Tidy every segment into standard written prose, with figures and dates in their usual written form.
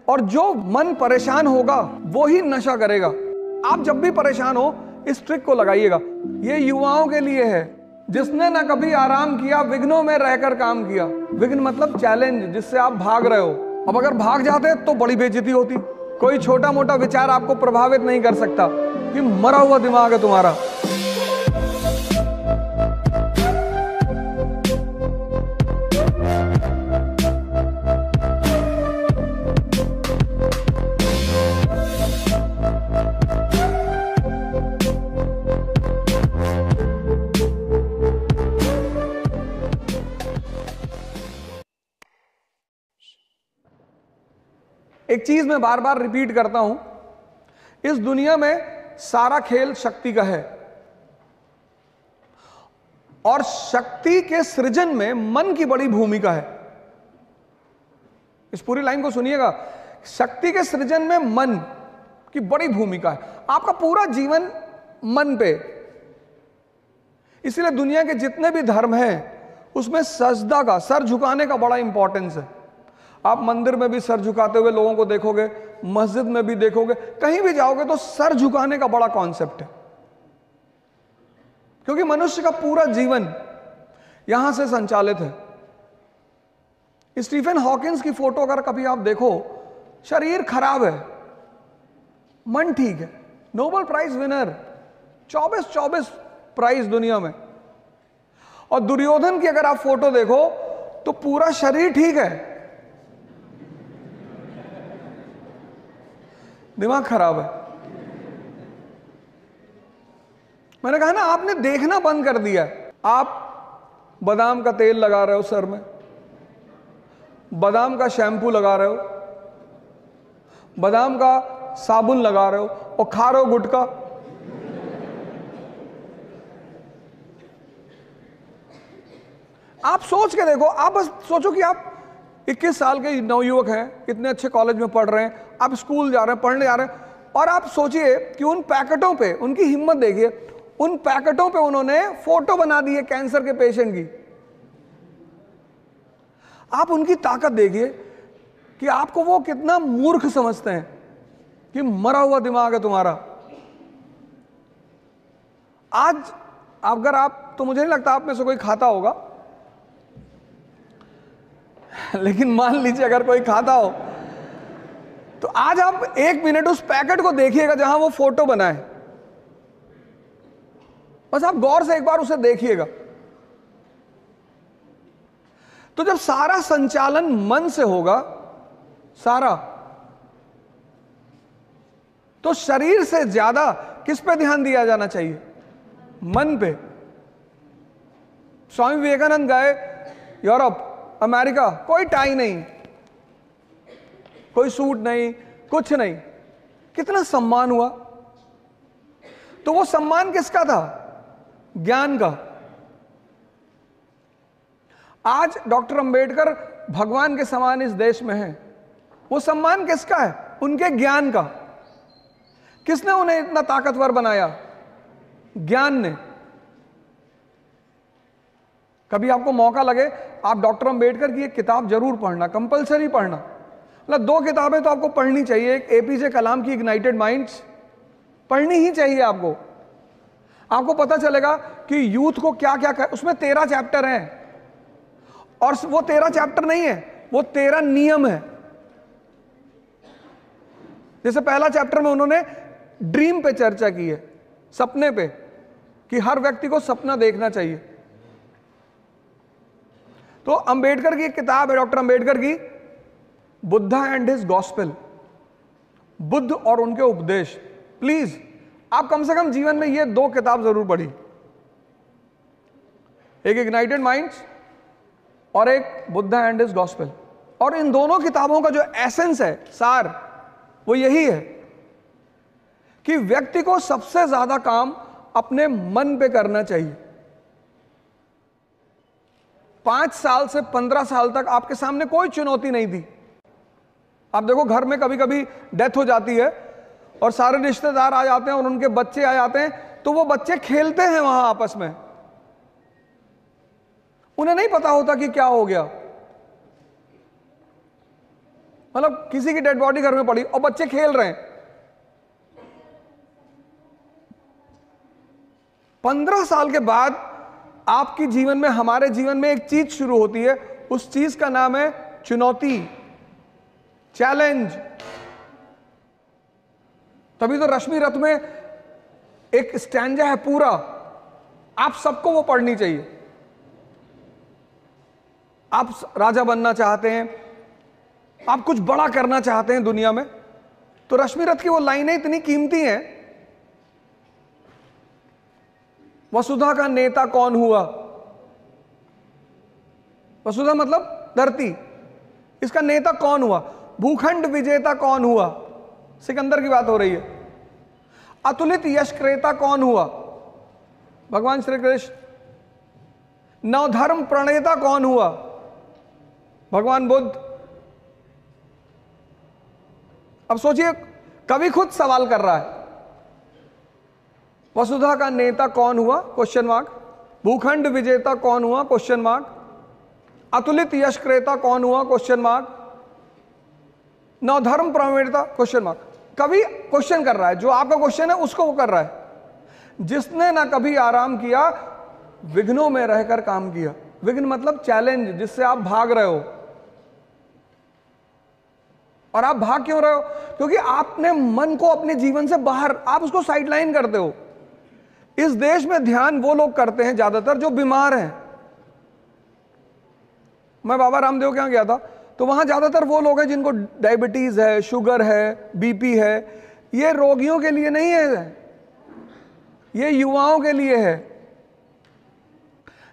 और जो मन परेशान होगा वो ही नशा करेगा। आप जब भी परेशान हो इस ट्रिक को लगाइएगा। ये युवाओं के लिए है, जिसने ना कभी आराम किया, विघ्नों में रहकर काम किया। विघ्न मतलब चैलेंज, जिससे आप भाग रहे हो। अब अगर भाग जाते तो बड़ी बेइज्जती होती। कोई छोटा मोटा विचार आपको प्रभावित नहीं कर सकता, कि मरा हुआ दिमाग है तुम्हारा। एक चीज मैं बार बार रिपीट करता हूं, इस दुनिया में सारा खेल शक्ति का है, और शक्ति के सृजन में मन की बड़ी भूमिका है। इस पूरी लाइन को सुनिएगा। शक्ति के सृजन में मन की बड़ी भूमिका है। आपका पूरा जीवन मन पे। इसलिए दुनिया के जितने भी धर्म हैं उसमें सजदा का, सर झुकाने का बड़ा इंपॉर्टेंस है। आप मंदिर में भी सर झुकाते हुए लोगों को देखोगे, मस्जिद में भी देखोगे, कहीं भी जाओगे तो सर झुकाने का बड़ा कॉन्सेप्ट है, क्योंकि मनुष्य का पूरा जीवन यहां से संचालित है। स्टीफन हॉकिंस की फोटो अगर कभी आप देखो, शरीर खराब है, मन ठीक है, नोबेल प्राइज विनर, 24 प्राइज दुनिया में। और दुर्योधन की अगर आप फोटो देखो तो पूरा शरीर ठीक है, दिमाग खराब है। मैंने कहा ना, आपने देखना बंद कर दिया है। आप बादाम का तेल लगा रहे हो सर में, बादाम का शैम्पू लगा रहे हो, बादाम का साबुन लगा रहे हो, और खा रहे हो गुटखा। आप सोच के देखो, आप बस सोचो कि आप 21 साल के नवयुवक हैं, इतने अच्छे कॉलेज में पढ़ रहे हैं, आप स्कूल जा रहे हैं, पढ़ने जा रहे हैं, और आप सोचिए कि उन पैकेटों पे, उनकी हिम्मत देखिए, उन पैकेटों पे उन्होंने फोटो बना दी है कैंसर के पेशेंट की। आप उनकी ताकत देखिए कि आपको वो कितना मूर्ख समझते हैं, कि मरा हुआ दिमाग है तुम्हारा। आज अगर आप, तो मुझे नहीं लगता आप में से कोई खाता होगा, लेकिन मान लीजिए अगर कोई खाता हो, तो आज आप 1 मिनट उस पैकेट को देखिएगा जहां वो फोटो बना है। बस आप गौर से एक बार उसे देखिएगा। तो जब सारा संचालन मन से होगा, सारा, तो शरीर से ज्यादा किस पे ध्यान दिया जाना चाहिए? मन पे। स्वामी विवेकानंद गए यूरोप, अमेरिका, कोई टाई नहीं, कोई सूट नहीं, कुछ नहीं, कितना सम्मान हुआ। तो वो सम्मान किसका था? ज्ञान का। आज डॉक्टर अंबेडकर भगवान के समान इस देश में हैं, वो सम्मान किसका है? उनके ज्ञान का। किसने उन्हें इतना ताकतवर बनाया? ज्ञान ने। कभी आपको मौका लगे, आप डॉक्टर अंबेडकर की एक किताब जरूर पढ़ना, कंपलसरी पढ़ना। मतलब 2 किताबें तो आपको पढ़नी चाहिए। एक एपीजे कलाम की इग्नाइटेड माइंड्स पढ़नी ही चाहिए आपको। आपको पता चलेगा कि यूथ को क्या क्या कर, उसमें 13 चैप्टर हैं, और वो 13 चैप्टर नहीं है, वो 13 नियम है। जैसे पहला चैप्टर में उन्होंने ड्रीम पे चर्चा की है, सपने पे, कि हर व्यक्ति को सपना देखना चाहिए। तो अंबेडकर की एक किताब है, डॉक्टर अंबेडकर की, Buddha and his gospel, Buddha और उनके उपदेश। प्लीज आप कम से कम जीवन में ये 2 किताब जरूर पढ़ी, एक इग्नाइटेड माइंड्स और एक बुद्धा एंड हिज गॉस्पेल। और इन दोनों किताबों का जो एसेंस है, सार, वो यही है कि व्यक्ति को सबसे ज्यादा काम अपने मन पे करना चाहिए। 5 साल से 15 साल तक आपके सामने कोई चुनौती नहीं थी। आप देखो, घर में कभी कभी डेथ हो जाती है और सारे रिश्तेदार आ जाते हैं और उनके बच्चे आ जाते हैं, तो वो बच्चे खेलते हैं वहां आपस में, उन्हें नहीं पता होता कि क्या हो गया। मतलब किसी की डेड बॉडी घर में पड़ी और बच्चे खेल रहे हैं। 15 साल के बाद आपके जीवन में, हमारे जीवन में एक चीज शुरू होती है, उस चीज का नाम है चुनौती, चैलेंज। तभी तो रश्मि रथ में एक स्टैंजा है पूरा, आप सबको वो पढ़नी चाहिए। आप राजा बनना चाहते हैं, आप कुछ बड़ा करना चाहते हैं दुनिया में, तो रश्मि रथ की वो लाइनें इतनी कीमती हैं। वसुधा का नेता कौन हुआ? वसुधा मतलब धरती, इसका नेता कौन हुआ? भूखंड विजेता कौन हुआ? सिकंदर की बात हो रही है। अतुलित यश क्रेता कौन हुआ? भगवान श्री कृष्ण। नवधर्म प्रणेता कौन हुआ? भगवान बुद्ध। अब सोचिए, कवि खुद सवाल कर रहा है, वसुधा का नेता कौन हुआ? Question mark. भूखंड विजेता कौन हुआ? Question mark. अतुलित यश क्रेता कौन हुआ? Question mark. नवधर्म प्रणेता? Question mark. कवि क्वेश्चन कर रहा है, जो आपका क्वेश्चन है उसको वो कर रहा है। जिसने ना कभी आराम किया, विघ्नों में रहकर काम किया। विघ्न मतलब चैलेंज, जिससे आप भाग रहे हो। और आप भाग क्यों रहे हो? क्योंकि आपने मन को अपने जीवन से बाहर, आप उसको साइडलाइन करते हो। इस देश में ध्यान वो लोग करते हैं ज्यादातर जो बीमार हैं। मैं बाबा रामदेव के यहां गया था, तो वहां ज्यादातर वो लोग हैं जिनको डायबिटीज है, शुगर है, बीपी है। ये रोगियों के लिए नहीं है, ये युवाओं के लिए है।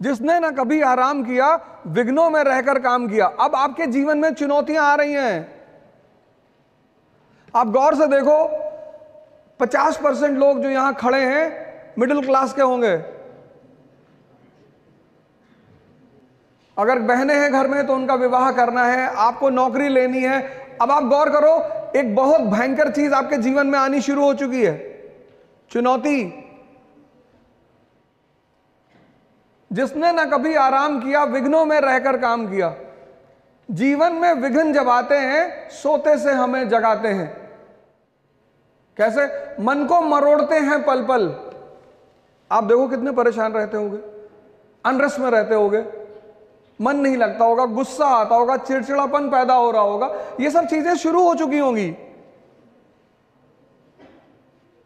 जिसने ना कभी आराम किया, विघ्नों में रहकर काम किया। अब आपके जीवन में चुनौतियां आ रही हैं, आप गौर से देखो। 50% लोग जो यहां खड़े हैं मिडिल क्लास के होंगे। अगर बहनें हैं घर में तो उनका विवाह करना है, आपको नौकरी लेनी है। अब आप गौर करो, एक बहुत भयंकर चीज आपके जीवन में आनी शुरू हो चुकी है, चुनौती। जिसने ना कभी आराम किया, विघ्नों में रहकर काम किया। जीवन में विघ्न जब आते हैं, सोते से हमें जगाते हैं। कैसे? मन को मरोड़ते हैं पल पल। आप देखो कितने परेशान रहते होंगे, अनरेस्ट में रहते होंगे, मन नहीं लगता होगा, गुस्सा आता होगा, चिड़चिड़ापन पैदा हो रहा होगा। ये सब चीजें शुरू हो चुकी होंगी।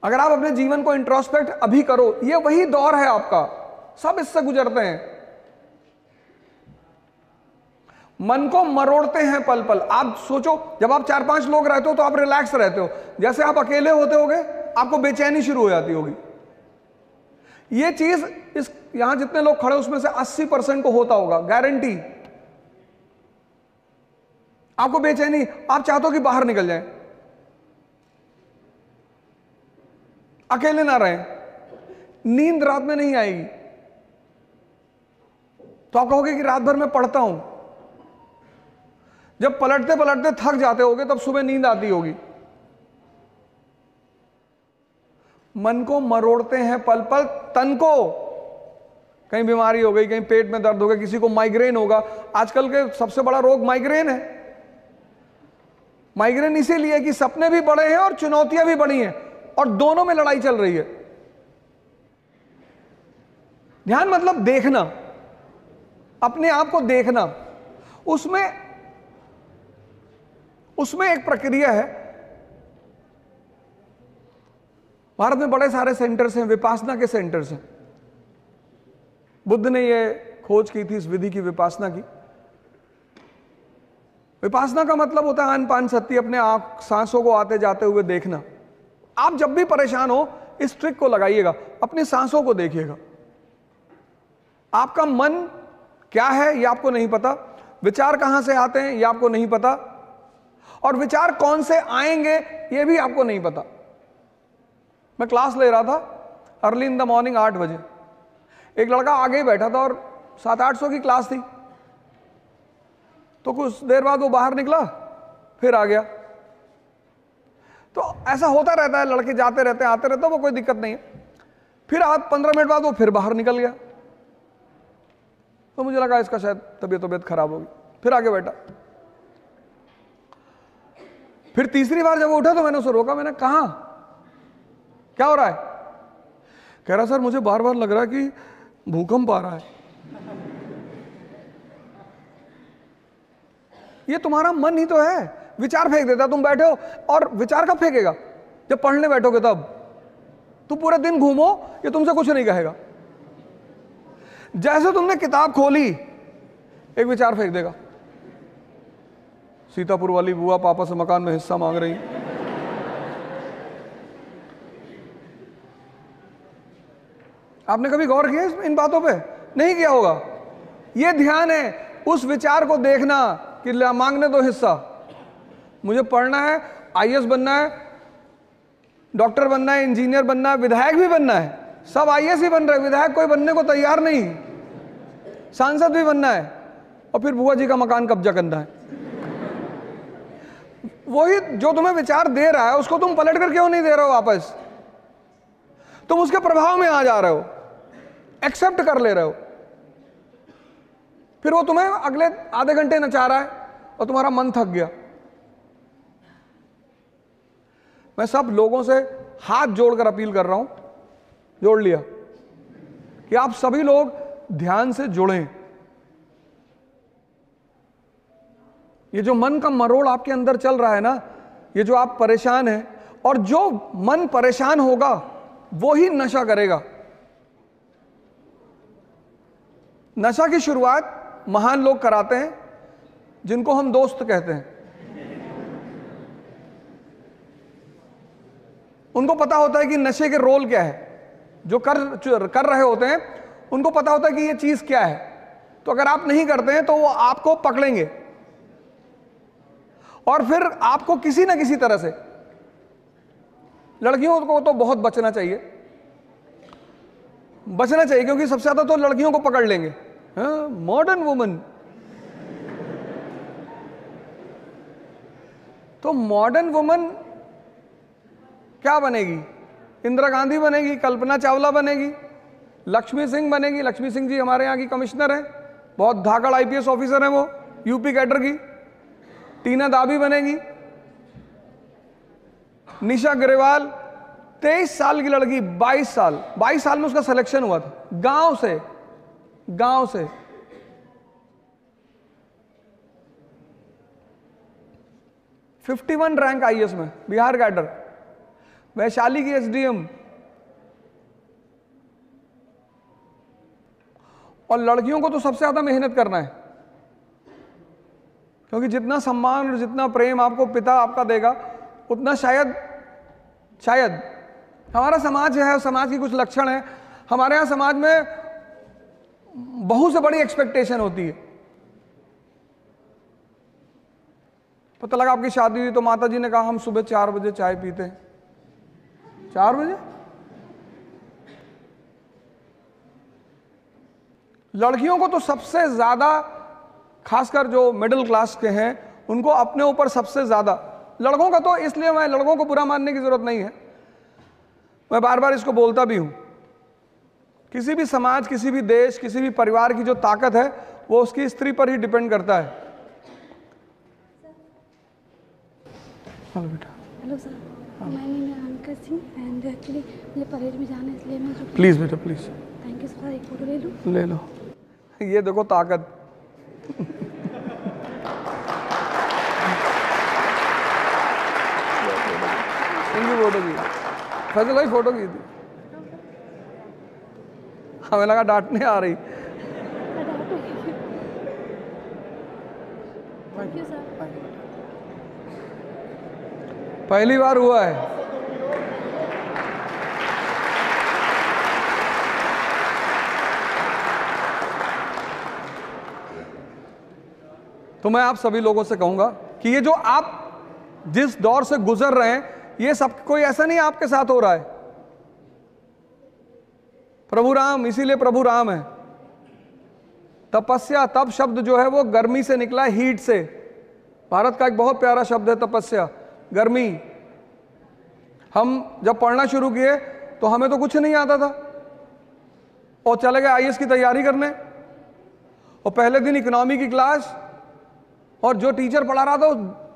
अगर आप अपने जीवन को इंट्रोस्पेक्ट अभी करो, ये वही दौर है आपका, सब इससे गुजरते हैं। मन को मरोड़ते हैं पल पल। आप सोचो, जब आप 4-5 लोग रहते हो तो आप रिलैक्स रहते हो। जैसे आप अकेले होते होगे, आपको बेचैनी शुरू हो जाती होगी। ये चीज इस यहां जितने लोग खड़े उसमें से 80% को होता होगा, गारंटी। आपको बेचैनी, आप चाहते हो कि बाहर निकल जाए, अकेले ना रहें, नींद रात में नहीं आएगी, तो आप कहोगे कि रात भर मैं पढ़ता हूं। जब पलटते पलटते थक जाते होगे तब सुबह नींद आती होगी। मन को मरोड़ते हैं पल पल, तन को कहीं बीमारी हो गई, कहीं पेट में दर्द हो गया, किसी को माइग्रेन होगा। आजकल के सबसे बड़ा रोग माइग्रेन है। माइग्रेन इसीलिए कि सपने भी बड़े हैं और चुनौतियां भी बड़ी हैं, और दोनों में लड़ाई चल रही है। ध्यान मतलब देखना, अपने आप को देखना। उसमें एक प्रक्रिया है। भारत में बड़े सारे सेंटर्स हैं, विपासना के सेंटर्स हैं। बुद्ध ने ये खोज की थी इस विधि की, विपासना की। विपासना का मतलब होता है अनपान सत्य, अपने आप सांसों को आते जाते हुए देखना। आप जब भी परेशान हो, इस ट्रिक को लगाइएगा, अपनी सांसों को देखिएगा। आपका मन क्या है ये आपको नहीं पता, विचार कहां से आते हैं ये आपको नहीं पता, और विचार कौन से आएंगे ये भी आपको नहीं पता। मैं क्लास ले रहा था अर्ली इन द मॉर्निंग 8 बजे। एक लड़का आगे ही बैठा था और 700-800 की क्लास थी। तो कुछ देर बाद वो बाहर निकला, फिर आ गया। तो ऐसा होता रहता है, लड़के जाते रहते हैं आते रहते हैं, वो कोई दिक्कत नहीं है। फिर 15 मिनट बाद वो फिर बाहर निकल गया। तो मुझे लगा इसका शायद तबीयत खराब होगी, फिर आगे बैठा। फिर तीसरी बार जब वो उठा तो मैंने उसे रोका, मैंने कहा क्या हो रहा है? कह रहा सर मुझे बार बार लग रहा है कि भूकंप आ रहा है। ये तुम्हारा मन ही तो है, विचार फेंक देता। तुम बैठे हो और विचार कब फेंकेगा? जब पढ़ने बैठोगे तब। तुम पूरे दिन घूमो, ये तुमसे कुछ नहीं कहेगा। जैसे तुमने किताब खोली, एक विचार फेंक देगा, सीतापुर वाली बुआ पापा से मकान में हिस्सा मांग रही। आपने कभी गौर किया इन बातों पे? नहीं किया होगा। ये ध्यान है उस विचार को देखना कि मांगने दो हिस्सा। मुझे पढ़ना है, आईएएस बनना है, डॉक्टर बनना है, इंजीनियर बनना है, विधायक भी बनना है। सब आईएएस ही बन रहे, विधायक कोई बनने को तैयार नहीं, सांसद भी बनना है, और फिर बुआ जी का मकान कब्जा करना है। वही जो तुम्हें विचार दे रहा है उसको तुम पलट कर क्यों नहीं दे रहे हो वापस? तुम उसके प्रभाव में आ जा रहे हो, एक्सेप्ट कर ले रहे हो। फिर वो तुम्हें अगले आधे घंटे नचा रहा है और तुम्हारा मन थक गया। मैं सब लोगों से हाथ जोड़कर अपील कर रहा हूं, जोड़ लिया, कि आप सभी लोग ध्यान से जुड़ें। ये जो मन का मरोड़ आपके अंदर चल रहा है ना, ये जो आप परेशान हैं, और जो मन परेशान होगा वो ही नशा करेगा। नशा की शुरुआत महान लोग कराते हैं, जिनको हम दोस्त कहते हैं। उनको पता होता है कि नशे के रोल क्या है। जो कर रहे होते हैं उनको पता होता है कि ये चीज क्या है। तो अगर आप नहीं करते हैं तो वो आपको पकड़ेंगे और फिर आपको किसी ना किसी तरह से, लड़कियों को तो बहुत बचना चाहिए, क्योंकि सबसे ज्यादा तो लड़कियों को पकड़ लेंगे। मॉडर्न वुमन, तो मॉडर्न वुमन क्या बनेगी? इंदिरा गांधी बनेगी, कल्पना चावला बनेगी, लक्ष्मी सिंह बनेगी। लक्ष्मी सिंह जी हमारे यहाँ की कमिश्नर हैं, बहुत धाकड़ आईपीएस ऑफिसर हैं वो, यूपी कैडर की। टीना दाबी बनेगी, निशा ग्रेवाल 23 साल की लड़की, 22 साल में उसका सिलेक्शन हुआ था, गांव से 51 रैंक आईएएस में, बिहार कैडर। वैशाली की एसडीएम। और लड़कियों को तो सबसे ज्यादा मेहनत करना है, क्योंकि जितना सम्मान और जितना प्रेम आपको पिता आपका देगा, उतना शायद हमारा समाज है, समाज की कुछ लक्षण है। हमारे यहाँ समाज में बहू से बड़ी एक्सपेक्टेशन होती है। पता लगा आपकी शादी हुई तो माता जी ने कहा हम सुबह 4 बजे चाय पीते हैं। 4 बजे? लड़कियों को तो सबसे ज्यादा, खासकर जो मिडिल क्लास के हैं, उनको अपने ऊपर सबसे ज्यादा। लड़कों का तो, इसलिए मैं लड़कों को बुरा मानने की जरूरत नहीं है, मैं बार बार इसको बोलता भी हूं। किसी भी समाज, किसी भी देश, किसी भी परिवार की जो ताकत है वो उसकी स्त्री पर ही डिपेंड करता है। हेलो बेटा। हेलो सर, मैं अनका सिंह एंड एक्चुअली मुझे परेड में जाना है, इसलिए मैं प्लीज बेटा प्लीज। थैंक यू सर, एक फोटो ले लूँ? ले लो। ये देखो ताकत। इनकी फोटो की, फैसल भाई फोटो की थी, हमें लगा डांटने आ रही। Thank you sir. पहली बार हुआ है। तो मैं आप सभी लोगों से कहूंगा कि ये जो आप जिस दौर से गुजर रहे हैं, ये सब कोई ऐसा नहीं आपके साथ हो रहा है। प्रभु राम, इसीलिए प्रभु राम है। तपस्या, तप शब्द जो है वो गर्मी से निकला है, हीट से। भारत का एक बहुत प्यारा शब्द है तपस्या, गर्मी। हम जब पढ़ना शुरू किए तो हमें तो कुछ नहीं आता था, और चले गए आईएएस की तैयारी करने, और पहले दिन इकोनॉमी की क्लास, और जो टीचर पढ़ा रहा था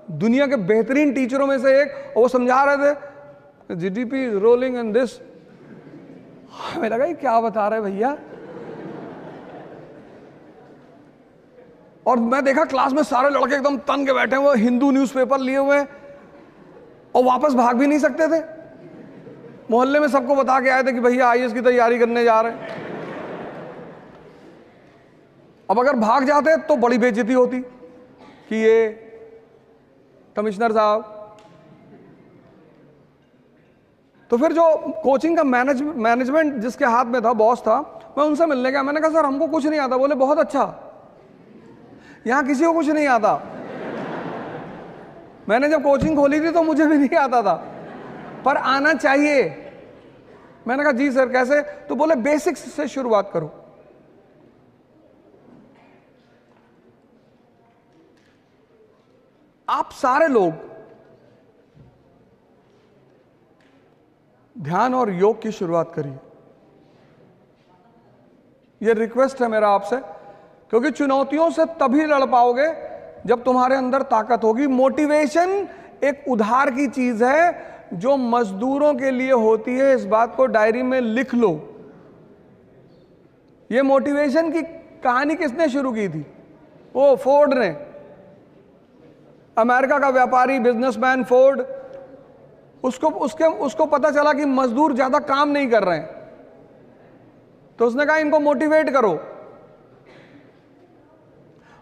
दुनिया के बेहतरीन टीचरों में से एक, और वो समझा रहे थे जीडीपी रोलिंग इन दिस। हमें लगा ये क्या बता रहे भैया। और मैं देखा क्लास में सारे लड़के एकदम तन के बैठे हुए, हिंदू न्यूज़पेपर लिए हुए, और वापस भाग भी नहीं सकते थे। मोहल्ले में सबको बता के आए थे कि भैया आईएएस की तैयारी करने जा रहे हैं। अब अगर भाग जाते तो बड़ी बेइज्जती होती कि ये कमिश्नर साहब। तो फिर जो कोचिंग का मैनेजमेंट जिसके हाथ में था, बॉस था, मैं उनसे मिलने गया। मैंने कहा सर हमको कुछ नहीं आता। बोले बहुत अच्छा, यहां किसी को कुछ नहीं आता। मैंने जब कोचिंग खोली थी तो मुझे भी नहीं आता था, पर आना चाहिए। मैंने कहा जी सर कैसे? तो बोले बेसिक्स से शुरुआत करो। आप सारे लोग ध्यान और योग की शुरुआत करिए। यह रिक्वेस्ट है मेरा आपसे, क्योंकि चुनौतियों से तभी लड़ पाओगे जब तुम्हारे अंदर ताकत होगी। मोटिवेशन एक उधार की चीज है जो मजदूरों के लिए होती है। इस बात को डायरी में लिख लो। यह मोटिवेशन की कहानी किसने शुरू की थी? वो फोर्ड ने, अमेरिका का व्यापारी बिजनेसमैन फोर्ड। उसको पता चला कि मजदूर ज्यादा काम नहीं कर रहे हैं, तो उसने कहा इनको मोटिवेट करो।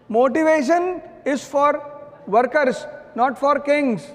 Motivation is for workers, not for Kings.